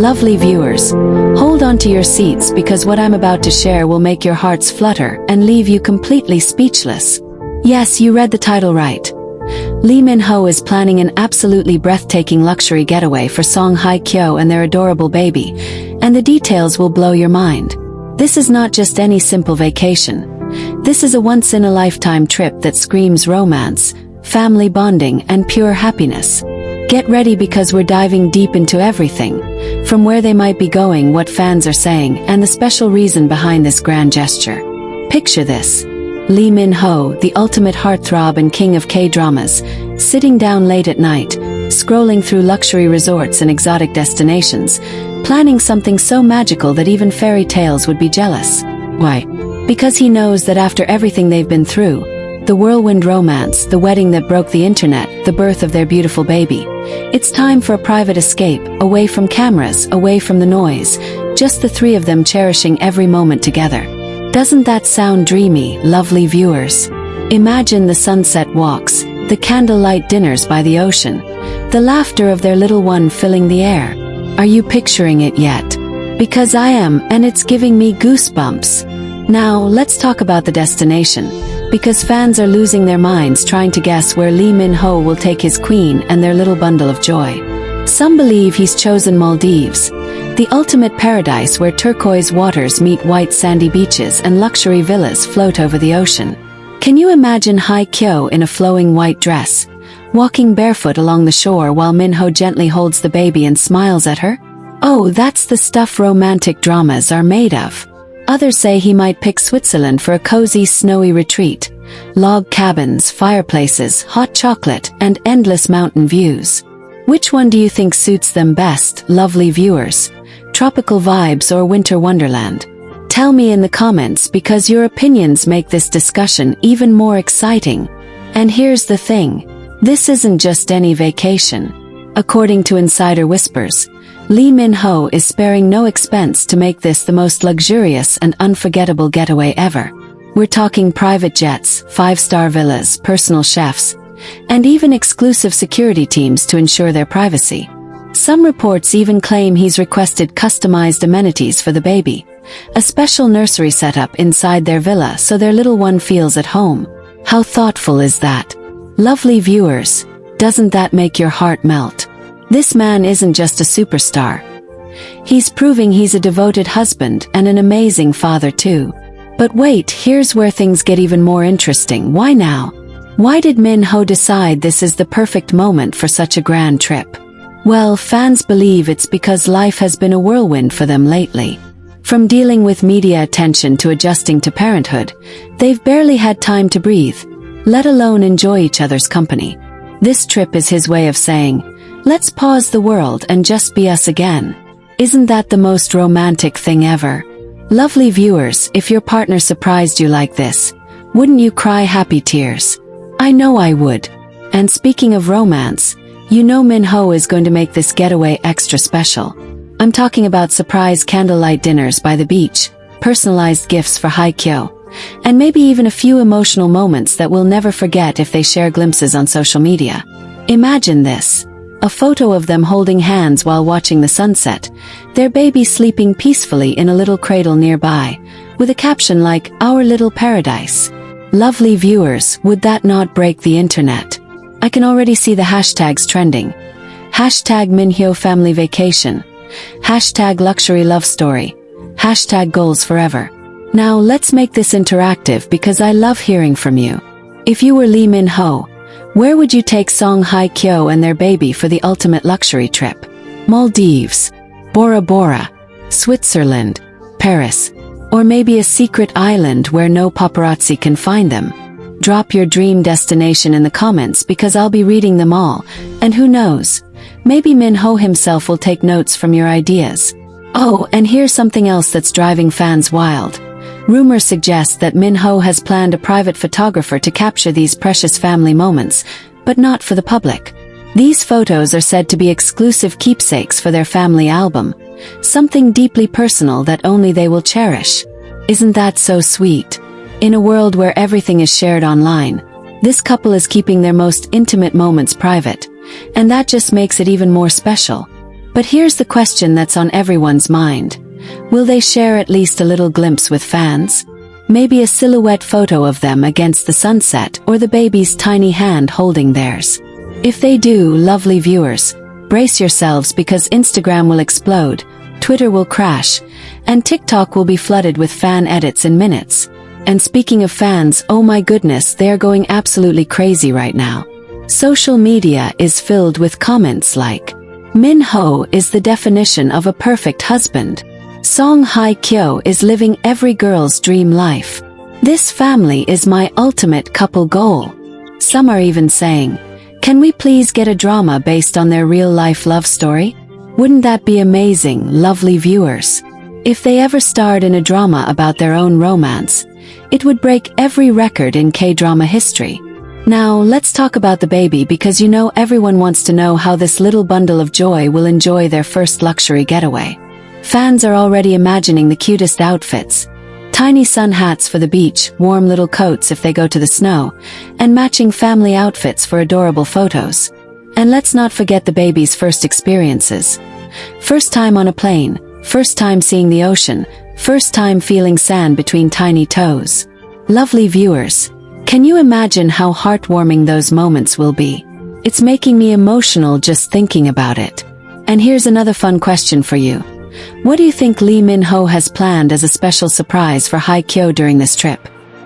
Lovely viewers, hold on to your seats because what I'm about to share will make your hearts flutter and leave you completely speechless. Yes, you read the title right. Lee Min-ho is planning an absolutely breathtaking luxury getaway for Song Hye Kyo and their adorable baby, and the details will blow your mind. This is not just any simple vacation. This is a once-in-a-lifetime trip that screams romance, family bonding, and pure happiness. Get ready because we're diving deep into everything, from where they might be going, what fans are saying, and the special reason behind this grand gesture. Picture this. Lee Min-ho, the ultimate heartthrob and king of K-dramas, sitting down late at night, scrolling through luxury resorts and exotic destinations, planning something so magical that even fairy tales would be jealous. Why? Because he knows that after everything they've been through, the whirlwind romance, the wedding that broke the internet, the birth of their beautiful baby, it's time for a private escape, away from cameras, away from the noise, just the three of them cherishing every moment together. Doesn't that sound dreamy, lovely viewers? Imagine the sunset walks, the candlelight dinners by the ocean, the laughter of their little one filling the air. Are you picturing it yet? Because I am, and it's giving me goosebumps. Now, let's talk about the destination, because fans are losing their minds trying to guess where Lee Min-ho will take his queen and their little bundle of joy. Some believe he's chosen Maldives, the ultimate paradise where turquoise waters meet white sandy beaches and luxury villas float over the ocean. Can you imagine Hye Kyo in a flowing white dress, walking barefoot along the shore while Min-ho gently holds the baby and smiles at her? Oh, that's the stuff romantic dramas are made of. Others say he might pick Switzerland for a cozy, snowy retreat. Log cabins, fireplaces, hot chocolate, and endless mountain views. Which one do you think suits them best, lovely viewers? Tropical vibes or winter wonderland? Tell me in the comments because your opinions make this discussion even more exciting. And here's the thing. This isn't just any vacation. According to insider whispers, Lee Min-ho is sparing no expense to make this the most luxurious and unforgettable getaway ever. We're talking private jets, 5-star villas, personal chefs, and even exclusive security teams to ensure their privacy. Some reports even claim he's requested customized amenities for the baby, a special nursery setup inside their villa so their little one feels at home. How thoughtful is that? Lovely viewers, doesn't that make your heart melt? This man isn't just a superstar. He's proving he's a devoted husband and an amazing father too. But wait, here's where things get even more interesting. Why now? Why did Min-ho decide this is the perfect moment for such a grand trip? Well, fans believe it's because life has been a whirlwind for them lately. From dealing with media attention to adjusting to parenthood, they've barely had time to breathe, let alone enjoy each other's company. This trip is his way of saying, let's pause the world and just be us again. Isn't that the most romantic thing ever? Lovely viewers, if your partner surprised you like this, wouldn't you cry happy tears? I know I would. And speaking of romance, you know Min-ho is going to make this getaway extra special. I'm talking about surprise candlelight dinners by the beach, personalized gifts for Hye Kyo, and maybe even a few emotional moments that we'll never forget if they share glimpses on social media. Imagine this. A photo of them holding hands while watching the sunset, their baby sleeping peacefully in a little cradle nearby, with a caption like, "Our little paradise." Lovely viewers, would that not break the internet? I can already see the hashtags trending. Hashtag Min-ho family vacation. Hashtag luxury love story. Hashtag goals forever. Now let's make this interactive because I love hearing from you. If you were Lee Min-ho, where would you take Song Hye Kyo and their baby for the ultimate luxury trip? Maldives, Bora Bora, Switzerland, Paris, or maybe a secret island where no paparazzi can find them? Drop your dream destination in the comments because I'll be reading them all, and who knows, maybe Min-ho himself will take notes from your ideas. Oh, and here's something else that's driving fans wild. Rumors suggest that Min-ho has planned a private photographer to capture these precious family moments, but not for the public. These photos are said to be exclusive keepsakes for their family album, something deeply personal that only they will cherish. Isn't that so sweet? In a world where everything is shared online, this couple is keeping their most intimate moments private, and that just makes it even more special. But here's the question that's on everyone's mind. Will they share at least a little glimpse with fans? Maybe a silhouette photo of them against the sunset or the baby's tiny hand holding theirs. If they do, lovely viewers, brace yourselves because Instagram will explode, Twitter will crash, and TikTok will be flooded with fan edits in minutes. And speaking of fans, oh my goodness, they are going absolutely crazy right now. Social media is filled with comments like, Min Ho is the definition of a perfect husband. Song Hye Kyo is living every girl's dream life. This family is my ultimate couple goal. Some are even saying, can we please get a drama based on their real-life love story? Wouldn't that be amazing, lovely viewers? If they ever starred in a drama about their own romance, it would break every record in K-drama history. Now, let's talk about the baby because you know everyone wants to know how this little bundle of joy will enjoy their first luxury getaway. Fans are already imagining the cutest outfits. Tiny sun hats for the beach, warm little coats if they go to the snow, and matching family outfits for adorable photos. And let's not forget the baby's first experiences. First time on a plane, first time seeing the ocean, first time feeling sand between tiny toes. Lovely viewers, can you imagine how heartwarming those moments will be? It's making me emotional just thinking about it. And here's another fun question for you. What do you think Lee Min-ho has planned as a special surprise for Hye Kyo during this trip?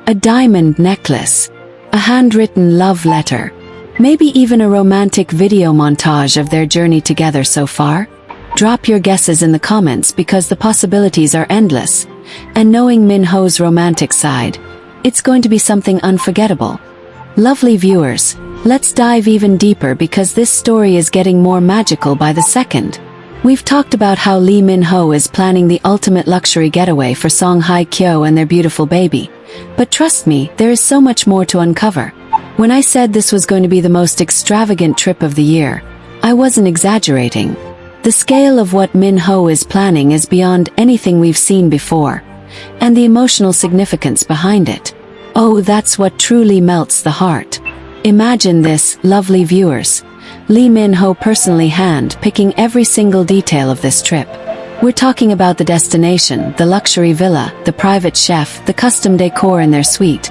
A diamond necklace? A handwritten love letter? Maybe even a romantic video montage of their journey together so far? Drop your guesses in the comments because the possibilities are endless. And knowing Min-ho's romantic side, it's going to be something unforgettable. Lovely viewers, let's dive even deeper because this story is getting more magical by the second. We've talked about how Lee Min-ho is planning the ultimate luxury getaway for Song Hye Kyo and their beautiful baby. But trust me, there is so much more to uncover. When I said this was going to be the most extravagant trip of the year, I wasn't exaggerating. The scale of what Min-ho is planning is beyond anything we've seen before, and the emotional significance behind it. Oh, that's what truly melts the heart. Imagine this, lovely viewers. Lee Min-ho personally hand-picking every single detail of this trip. We're talking about the destination, the luxury villa, the private chef, the custom decor in their suite,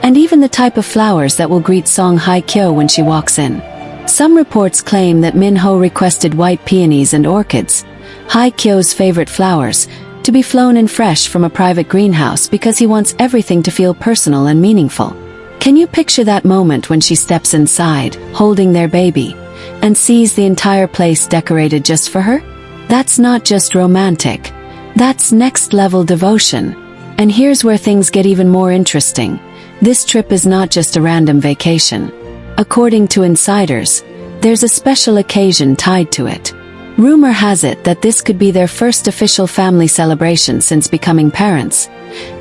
and even the type of flowers that will greet Song Hye Kyo when she walks in. Some reports claim that Min-ho requested white peonies and orchids, Hye Kyo's favorite flowers, to be flown in fresh from a private greenhouse because he wants everything to feel personal and meaningful. Can you picture that moment when she steps inside, holding their baby, and sees the entire place decorated just for her? That's not just romantic. That's next-level devotion. And here's where things get even more interesting. This trip is not just a random vacation. According to insiders, there's a special occasion tied to it. Rumor has it that this could be their first official family celebration since becoming parents,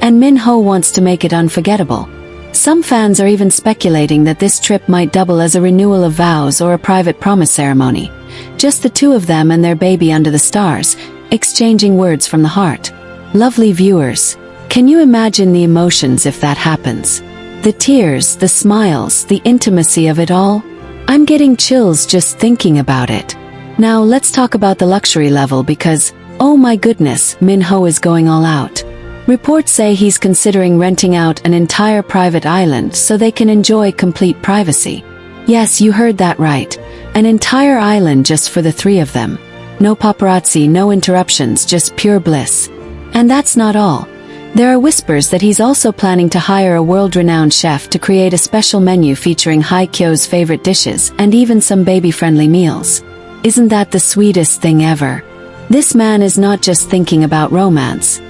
and Min-ho wants to make it unforgettable. Some fans are even speculating that this trip might double as a renewal of vows or a private promise ceremony. Just the two of them and their baby under the stars, exchanging words from the heart. Lovely viewers, can you imagine the emotions if that happens? The tears, the smiles, the intimacy of it all? I'm getting chills just thinking about it. Now let's talk about the luxury level because, oh my goodness, Min-ho is going all out. Reports say he's considering renting out an entire private island so they can enjoy complete privacy. Yes, you heard that right. An entire island just for the three of them. No paparazzi, no interruptions, just pure bliss. And that's not all. There are whispers that he's also planning to hire a world-renowned chef to create a special menu featuring Hye Kyo's favorite dishes and even some baby-friendly meals. Isn't that the sweetest thing ever? This man is not just thinking about romance.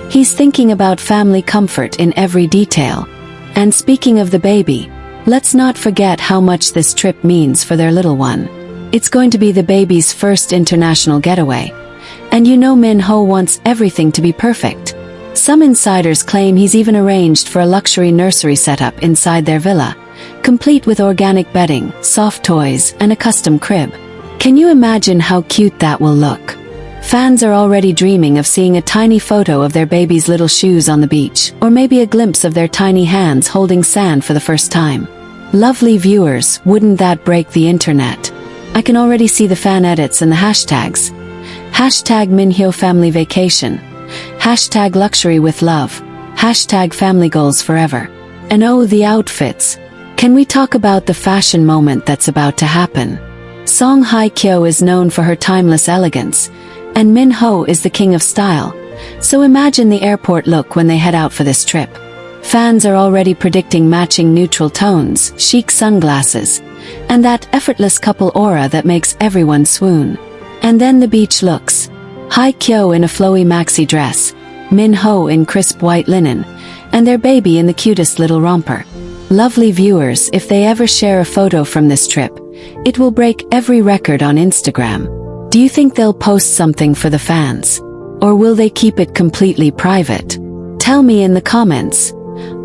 He's thinking about family comfort in every detail. And speaking of the baby, let's not forget how much this trip means for their little one. It's going to be the baby's first international getaway. And you know Min-ho wants everything to be perfect. Some insiders claim he's even arranged for a luxury nursery setup inside their villa, complete with organic bedding, soft toys, and a custom crib. Can you imagine how cute that will look? Fans are already dreaming of seeing a tiny photo of their baby's little shoes on the beach, or maybe a glimpse of their tiny hands holding sand for the first time. Lovely viewers, wouldn't that break the internet? I can already see the fan edits and the hashtags. Hashtag Minhyo family vacation. Hashtag luxury with love. Hashtag family goals forever. And oh, the outfits. Can we talk about the fashion moment that's about to happen? Song Hye Kyo is known for her timeless elegance, and Min Ho is the king of style. So imagine the airport look when they head out for this trip. Fans are already predicting matching neutral tones, chic sunglasses, and that effortless couple aura that makes everyone swoon. And then the beach looks. Hye Kyo in a flowy maxi dress, Min Ho in crisp white linen, and their baby in the cutest little romper. Lovely viewers, if they ever share a photo from this trip, it will break every record on Instagram. Do you think they'll post something for the fans? Or will they keep it completely private? Tell me in the comments.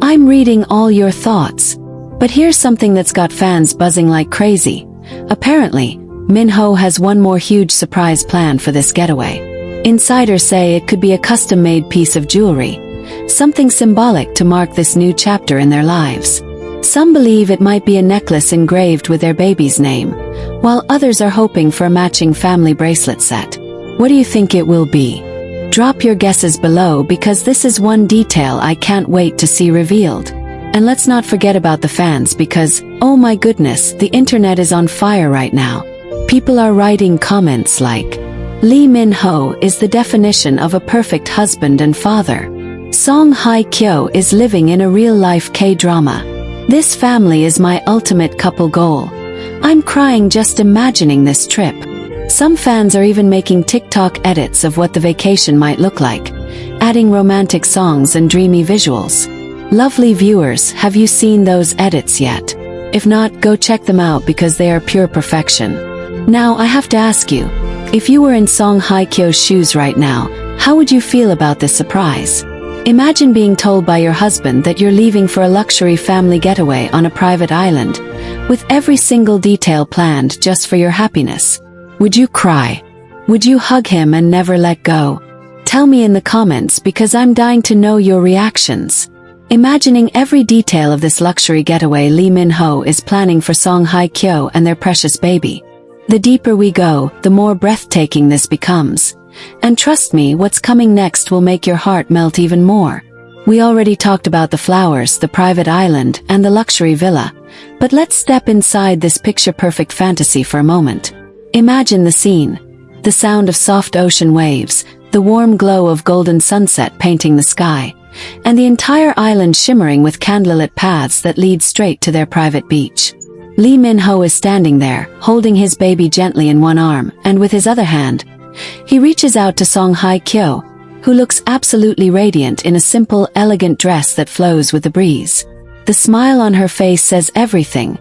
I'm reading all your thoughts. But here's something that's got fans buzzing like crazy. Apparently, Min Ho has one more huge surprise planned for this getaway. Insiders say it could be a custom-made piece of jewelry, something symbolic to mark this new chapter in their lives. Some believe it might be a necklace engraved with their baby's name, while others are hoping for a matching family bracelet set. What do you think it will be? Drop your guesses below because this is one detail I can't wait to see revealed. And let's not forget about the fans because, oh my goodness, the internet is on fire right now. People are writing comments like, Lee Min Ho is the definition of a perfect husband and father. Song Hye Kyo is living in a real-life K-drama. This family is my ultimate couple goal. I'm crying just imagining this trip. Some fans are even making TikTok edits of what the vacation might look like, adding romantic songs and dreamy visuals. Lovely viewers, have you seen those edits yet? If not, go check them out because they are pure perfection. Now I have to ask you, if you were in Song Hye Kyo's shoes right now, how would you feel about this surprise? Imagine being told by your husband that you're leaving for a luxury family getaway on a private island, with every single detail planned just for your happiness. Would you cry? Would you hug him and never let go? Tell me in the comments because I'm dying to know your reactions. Imagining every detail of this luxury getaway Lee Min Ho is planning for Song Hye Kyo and their precious baby. The deeper we go, the more breathtaking this becomes. And trust me, what's coming next will make your heart melt even more. We already talked about the flowers, the private island, and the luxury villa. But let's step inside this picture-perfect fantasy for a moment. Imagine the scene. The sound of soft ocean waves, the warm glow of golden sunset painting the sky, and the entire island shimmering with candlelit paths that lead straight to their private beach. Lee Min Ho is standing there, holding his baby gently in one arm, and with his other hand, he reaches out to Song Hye Kyo, who looks absolutely radiant in a simple, elegant dress that flows with the breeze. The smile on her face says everything.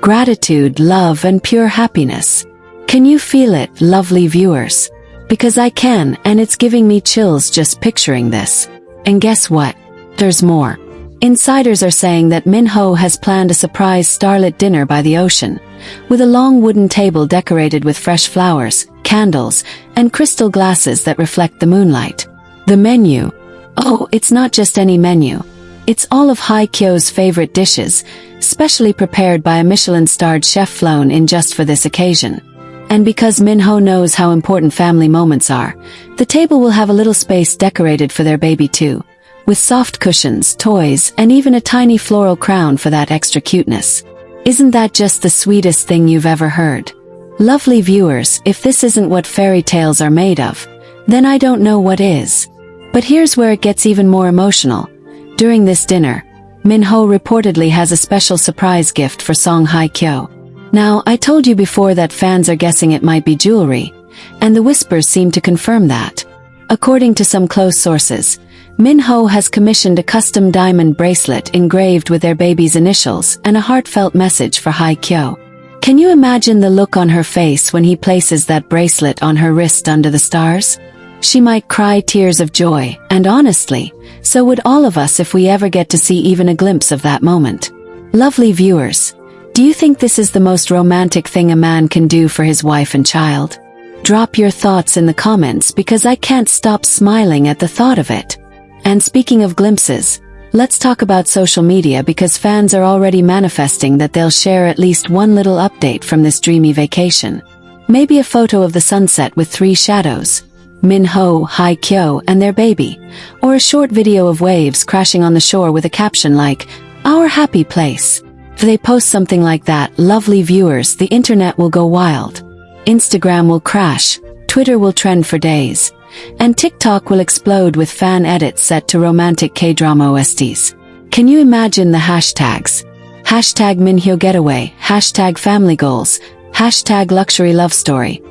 Gratitude, love, and pure happiness. Can you feel it, lovely viewers? Because I can, and it's giving me chills just picturing this. And guess what? There's more. Insiders are saying that Min Ho has planned a surprise starlit dinner by the ocean, with a long wooden table decorated with fresh flowers, candles, and crystal glasses that reflect the moonlight. The menu. Oh, it's not just any menu. It's all of Hye Kyo's favorite dishes, specially prepared by a Michelin-starred chef flown in just for this occasion. And because Min Ho knows how important family moments are, the table will have a little space decorated for their baby too, with soft cushions, toys, and even a tiny floral crown for that extra cuteness. Isn't that just the sweetest thing you've ever heard? Lovely viewers, if this isn't what fairy tales are made of, then I don't know what is. But here's where it gets even more emotional. During this dinner, Min Ho reportedly has a special surprise gift for Song Hye Kyo. Now, I told you before that fans are guessing it might be jewelry, and the whispers seem to confirm that. According to some close sources, Min Ho has commissioned a custom diamond bracelet engraved with their baby's initials and a heartfelt message for Hye Kyo. Can you imagine the look on her face when he places that bracelet on her wrist under the stars? She might cry tears of joy, and honestly, so would all of us if we ever get to see even a glimpse of that moment. Lovely viewers, do you think this is the most romantic thing a man can do for his wife and child? Drop your thoughts in the comments because I can't stop smiling at the thought of it. And speaking of glimpses, let's talk about social media because fans are already manifesting that they'll share at least one little update from this dreamy vacation. Maybe a photo of the sunset with 3 shadows, Min-ho, Hye Kyo, and their baby, or a short video of waves crashing on the shore with a caption like, "Our happy place." If they post something like that, lovely viewers, the internet will go wild. Instagram will crash, Twitter will trend for days, and TikTok will explode with fan edits set to romantic K-drama OSTs. Can you imagine the hashtags? Hashtag Minhyo Getaway, hashtag Family Goals, hashtag Luxury Love Story,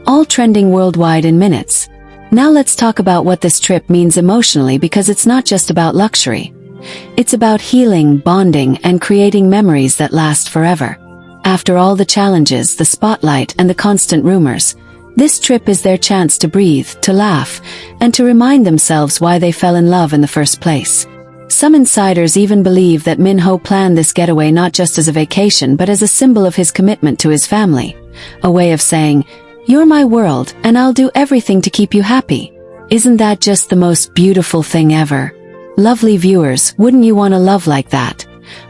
all trending worldwide in minutes. Now let's talk about what this trip means emotionally, because it's not just about luxury. It's about healing, bonding, and creating memories that last forever. After all the challenges, the spotlight, and the constant rumors, this trip is their chance to breathe, to laugh, and to remind themselves why they fell in love in the first place. Some insiders even believe that Min-ho planned this getaway not just as a vacation but as a symbol of his commitment to his family. A way of saying, "You're my world, and I'll do everything to keep you happy." Isn't that just the most beautiful thing ever? Lovely viewers, wouldn't you want a love like that?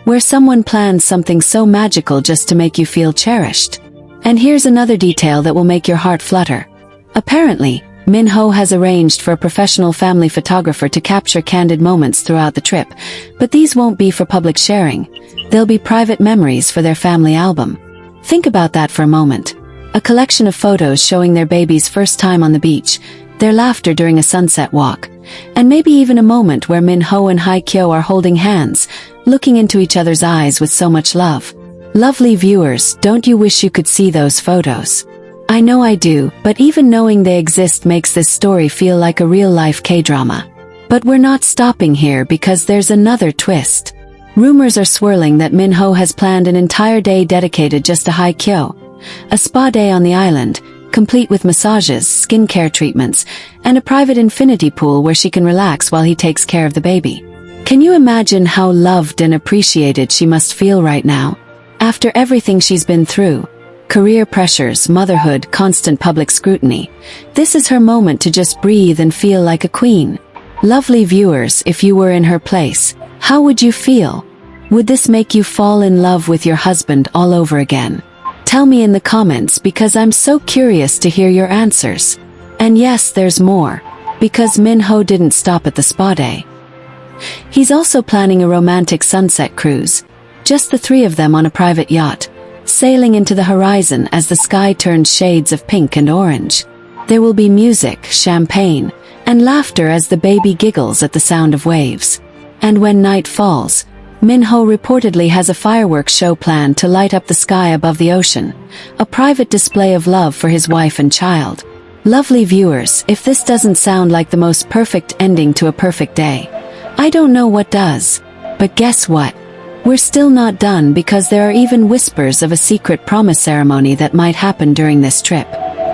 Where someone plans something so magical just to make you feel cherished. And here's another detail that will make your heart flutter. Apparently, Min-ho has arranged for a professional family photographer to capture candid moments throughout the trip, but these won't be for public sharing. They'll be private memories for their family album. Think about that for a moment. A collection of photos showing their baby's first time on the beach, their laughter during a sunset walk, and maybe even a moment where Min-ho and Hye Kyo are holding hands, looking into each other's eyes with so much love. Lovely viewers, don't you wish you could see those photos? I know I do, but even knowing they exist makes this story feel like a real-life K-drama. But we're not stopping here, because there's another twist. Rumors are swirling that Min-ho has planned an entire day dedicated just to Hye Kyo. A spa day on the island, complete with massages, skincare treatments, and a private infinity pool where she can relax while he takes care of the baby. Can you imagine how loved and appreciated she must feel right now? After everything she's been through, career pressures, motherhood, constant public scrutiny, this is her moment to just breathe and feel like a queen. Lovely viewers, if you were in her place, how would you feel? Would this make you fall in love with your husband all over again? Tell me in the comments, because I'm so curious to hear your answers. And yes, there's more, because Min-ho didn't stop at the spa day. He's also planning a romantic sunset cruise, just the three of them on a private yacht, sailing into the horizon as the sky turns shades of pink and orange. There will be music, champagne, and laughter as the baby giggles at the sound of waves. And when night falls, Min-ho reportedly has a fireworks show planned to light up the sky above the ocean, a private display of love for his wife and child. Lovely viewers, if this doesn't sound like the most perfect ending to a perfect day, I don't know what does. But guess what? We're still not done, because there are even whispers of a secret promise ceremony that might happen during this trip.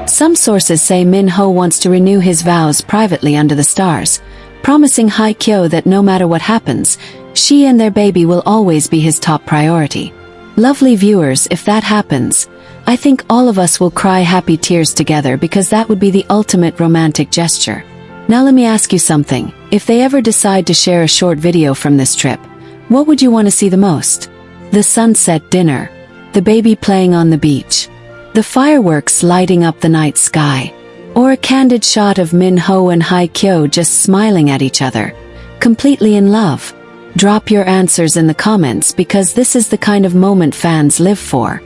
Some sources say Min-ho wants to renew his vows privately under the stars, promising Hye Kyo that no matter what happens, she and their baby will always be his top priority. Lovely viewers, if that happens, I think all of us will cry happy tears together, because that would be the ultimate romantic gesture. Now let me ask you something. If they ever decide to share a short video from this trip, what would you want to see the most? The sunset dinner, the baby playing on the beach, the fireworks lighting up the night sky, or a candid shot of Min-ho and Hye Kyo just smiling at each other, completely in love? Drop your answers in the comments, because this is the kind of moment fans live for.